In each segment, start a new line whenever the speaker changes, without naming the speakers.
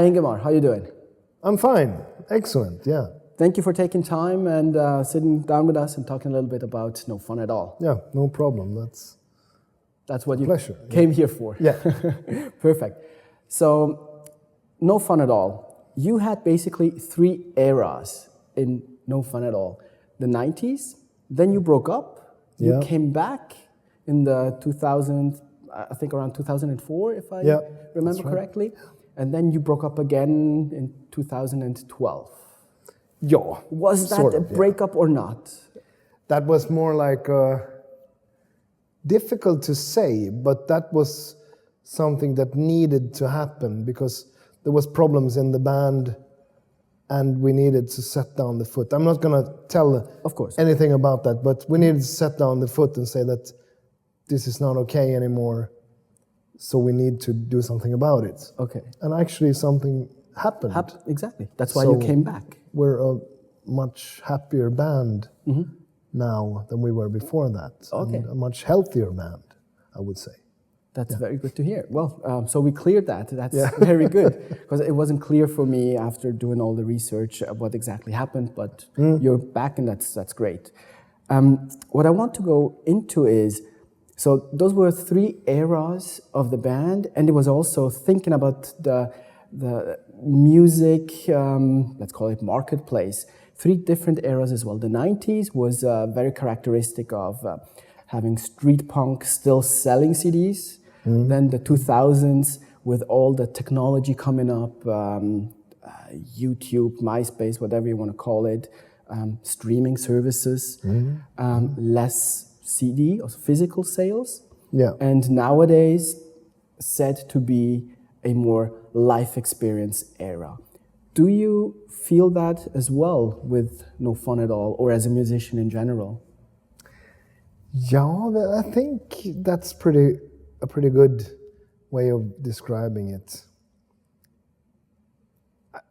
Hi Ingemar, how you doing?
I'm fine. Excellent, yeah.
Thank you for taking time and sitting down with us and talking a little bit about No Fun at All.
Yeah, no problem.
That's what you
pleasure.
came here for.
Yeah.
Perfect. So, No Fun at All. You had basically 3 eras in No Fun at All. The 90s, then you broke up, you came back in the 2000, I think around 2004, if I remember correctly. And then you broke up again in 2012.
Yeah.
Was that a breakup or not?
That was more like difficult to say, but that was something that needed to happen because there was problems in the band and we needed to set down the foot. I'm not going to tell anything about that, but we needed to set down the foot and say that this is not okay anymore, so we need to do something about it.
Okay.
And actually something happened.
Exactly. That's why you came back.
We're a much happier band now than we were before that.
Okay.
And a much healthier band, I would say.
That's very good to hear. Well, so we cleared that. That's very good because it wasn't clear for me after doing all the research what exactly happened, but you're back and that's great. What I want to go into is, so those were 3 eras of the band, and it was also thinking about the music, let's call it marketplace. 3 different eras as well. The 90s was very characteristic of having street punk still selling CDs. Then the 2000s with all the technology coming up, YouTube, MySpace, whatever you want to call it, streaming services, less CD or physical sales.
Yeah.
And nowadays said to be a more life experience era. Do you feel that as well with No Fun at All or as a musician in general?
Yeah, I think that's a pretty good way of describing it.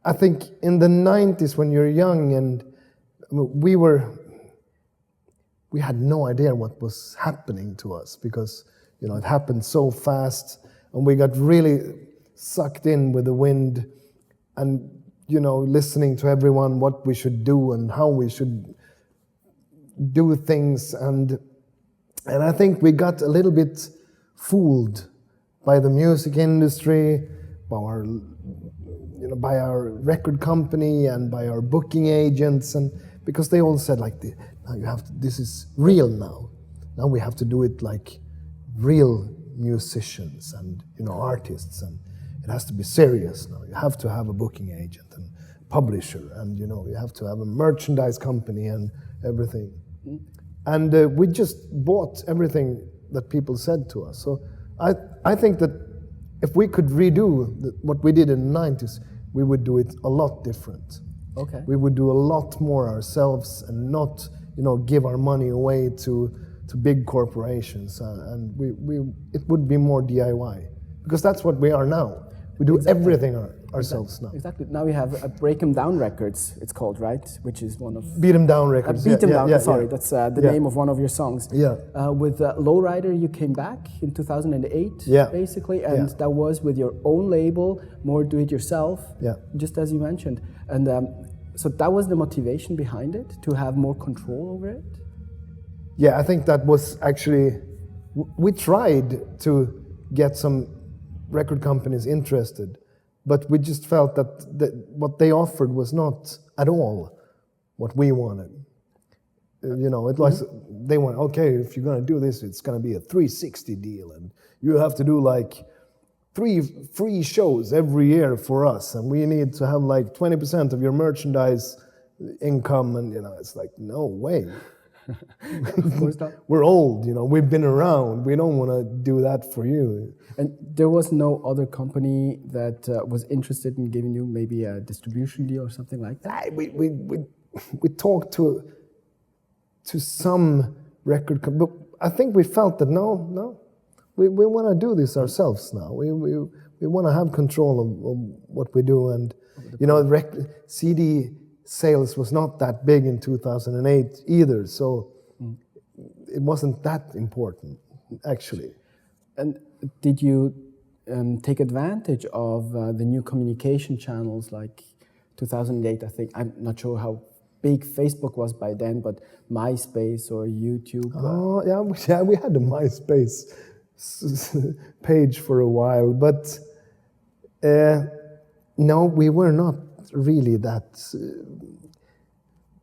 I think in the 90s when you're young and we had no idea what was happening to us because, you know, it happened so fast and we got really sucked in with the wind and, you know, listening to everyone what we should do and how we should do things. And I think we got a little bit fooled by the music industry, by our record company and by our booking agents, and because they all said like, now you have to, this is real now. Now we have to do it like real musicians and, you know, artists, and it has to be serious now. You have to have a booking agent and publisher, and, you know, you have to have a merchandise company and everything. And we just bought everything that people said to us. So I think that if we could redo what we did in the 90s, we would do it a lot different.
Okay.
We would do a lot more ourselves and not, you know, give our money away to big corporations. And it would be more DIY, because that's what we are now. We do everything ourselves now.
Exactly. Now we have Break 'em Down Records, it's called, right? Which is one of...
Beat 'em Down Records.
Beat 'em Down, sorry, that's the name of one of your songs.
Yeah.
With Lowrider, you came back in 2008, basically, and that was with your own label, more do-it-yourself, just as you mentioned. And so that was the motivation behind it, to have more control over it?
Yeah, I think that was actually... We tried to get some record companies interested, but we just felt that what they offered was not at all what we wanted. You know, it was, they went, okay, if you're going to do this, it's going to be a 360 deal, and you have to do like 3 free shows every year for us, and we need to have like 20% of your merchandise income, and, you know, it's like, no way.
Of course not.
We're old, you know, we've been around. We don't want to do that for you.
And there was no other company that was interested in giving you maybe a distribution deal or something like that?
We talked to some record company, but I think we felt that no, we want to do this ourselves now. We want to have control of what we do, and you know, CD sales was not that big in 2008 either, so it wasn't that important, actually.
And did you take advantage of the new communication channels like 2008, I think. I'm not sure how big Facebook was by then, but MySpace or YouTube.
Oh, yeah, we had a MySpace page for a while, but no, we were not really that.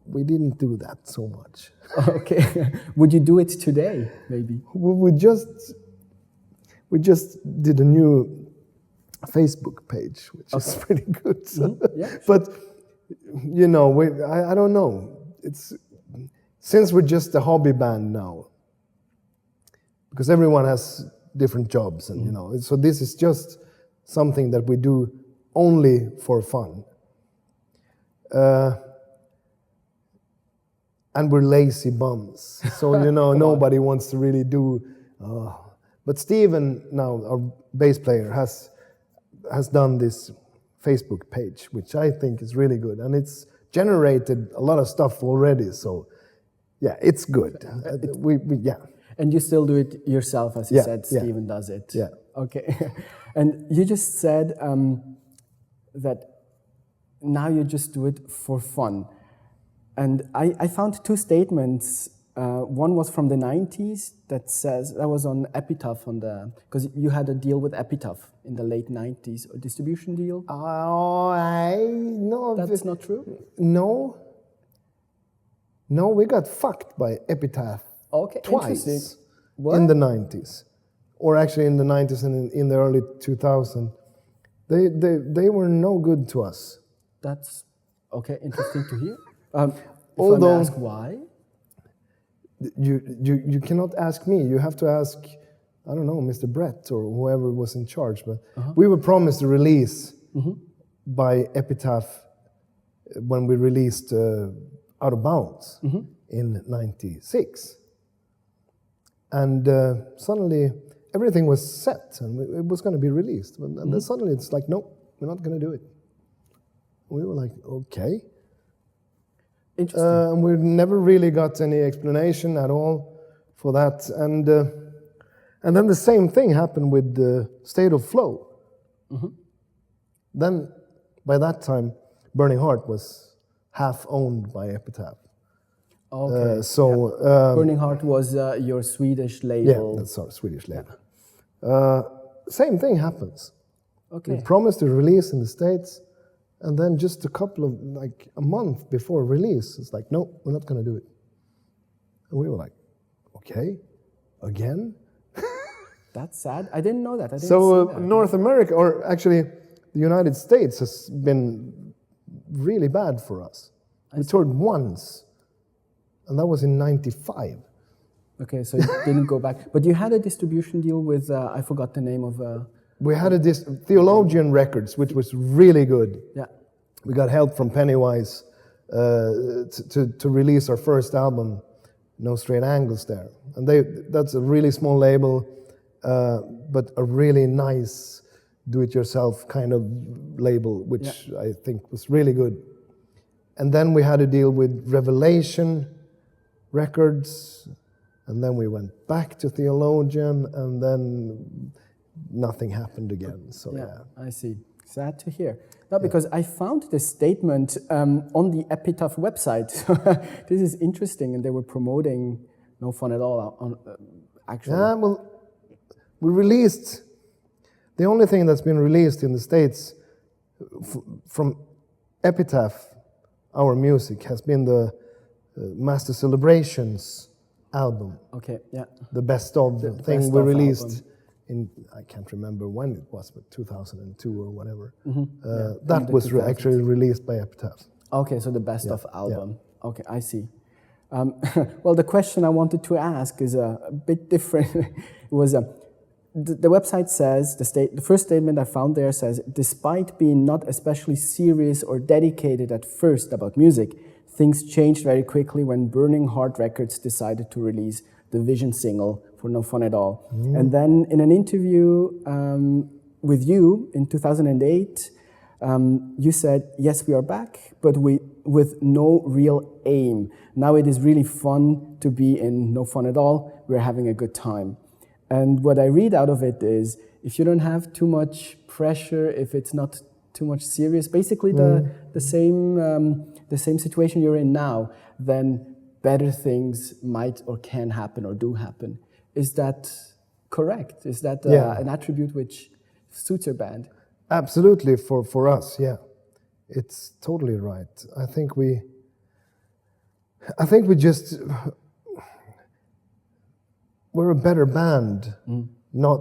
We didn't do that so much.
Okay. Would you do it today, maybe?
We just did a new Facebook page, which is pretty good.
Mm-hmm. Yeah.
But you know, I don't know. It's since we're just a hobby band now, because everyone has different jobs, and you know, so this is just something that we do only for fun. And we're lazy bums, so you know, nobody wants to really do. But Steven, now our bass player, has done this Facebook page, which I think is really good, and it's generated a lot of stuff already. So, yeah, it's good. Yeah.
And you still do it yourself, as you said. Steven does it.
Yeah.
Okay. And you just said that now you just do it for fun. And I found two statements. One was from the 90s that says, that was on Epitaph, because you had a deal with Epitaph in the late 90s, a distribution deal.
Oh, no.
That's not true?
No. No, we got fucked by Epitaph twice in the 90s. Or actually in the 90s and in the early 2000s. They were no good to us.
That's okay, interesting to hear.
Although,
I ask why?
You cannot ask me. You have to ask, I don't know, Mr. Brett or whoever was in charge. But we were promised a release by Epitaph when we released Out of Bounds in '96. And suddenly everything was set and it was going to be released. And then suddenly it's like, no, we're not going to do it. We were like, okay.
Interesting.
We never really got any explanation at all for that. And then the same thing happened with the State of Flow. Then, by that time, Burning Heart was half owned by Epitaph.
Okay. Burning Heart was your Swedish label.
Yeah, that's our Swedish label. Same thing happens.
Okay.
We promised to release in the States. And then just a month before release, it's like, no, we're not going to do it. And we were like, okay, again?
That's sad. I didn't know that. I didn't
So
see that.
North America, or actually the United States, has been really bad for us. We toured once, and that was in '95.
Okay, so you didn't go back. But you had a distribution deal with, I forgot the name of...
We had Theologian Records, which was really good.
Yeah.
We got help from Pennywise to release our first album, No Straight Angles there. And that's a really small label, but a really nice do-it-yourself kind of label, which I think was really good. And then we had a deal with Revelation Records, and then we went back to Theologian, and then nothing happened again. So yeah.
I see. Sad to hear. No, because I found this statement on the Epitaph website. This is interesting, and they were promoting No Fun at All on actually.
Yeah, well, we released. The only thing that's been released in the States from Epitaph, our music, has been the Master Celebrations album.
Okay, yeah.
The best of
The
thing
best
we
of
released
album.
in, I can't remember when it was, but 2002 or whatever.
Yeah,
that was actually released by Epitaph.
Okay, so the best of album. Yeah. Okay, I see. Well, the question I wanted to ask is a bit different. It was the website says, the first statement I found there says, despite being not especially serious or dedicated at first about music, things changed very quickly when Burning Heart Records decided to release the Vision single for No Fun at All. And then in an interview with you in 2008, you said, yes, we are back, but with no real aim. Now it is really fun to be in No Fun at All. We're having a good time. And what I read out of it is, if you don't have too much pressure, if it's not too much serious, basically the same situation you're in now, then better things might or can happen or do happen. Is that correct? Is that an attribute which suits your band?
Absolutely, for us, yeah. It's totally right. I think we just, we're a better band, not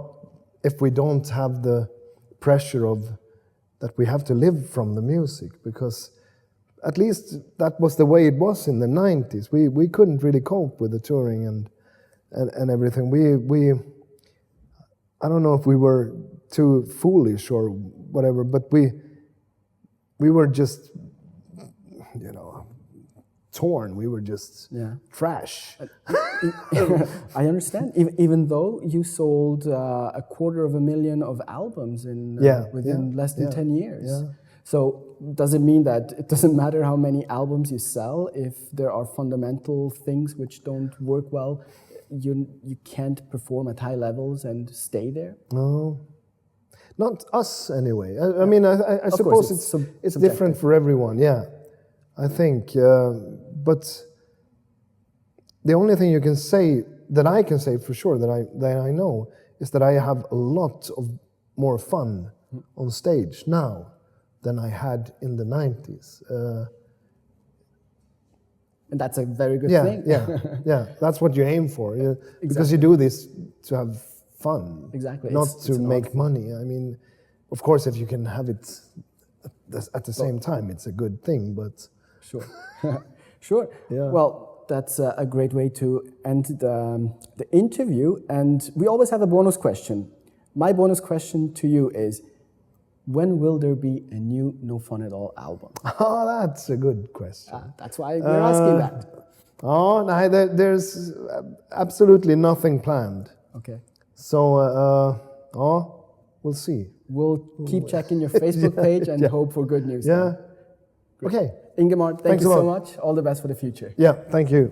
if we don't have the pressure of that we have to live from the music, because at least that was the way it was in the 90s. We couldn't really cope with the touring and everything. I don't know if we were too foolish or whatever, but we were just, torn. We were just trash.
I understand. Even though you sold 250,000 of albums within less than 10 years.
Yeah.
So does it mean that it doesn't matter how many albums you sell if there are fundamental things which don't work well? You can't perform at high levels and stay there?
No, not us anyway. I mean, I suppose it's different for everyone. Yeah, I think. But the only thing you can say that I can say for sure that I know is that I have a lot of more fun on stage now than I had in the 90s.
And that's a very good thing.
Yeah. That's what you aim for, because you do this to have fun,
exactly,
not to make money. I mean, of course, if you can have it at the same time, it's a good thing. But
sure, sure.
Yeah.
Well, that's a great way to end the interview. And we always have a bonus question. My bonus question to you is, when will there be a new No Fun at All album?
Oh, that's a good question.
That's why we're asking that.
Oh, no, there's absolutely nothing planned.
Okay.
So, we'll see.
We'll keep checking your Facebook page and hope for good news.
Yeah. Okay.
Ingemar, thank you so much. All the best for the future.
Yeah, thank you.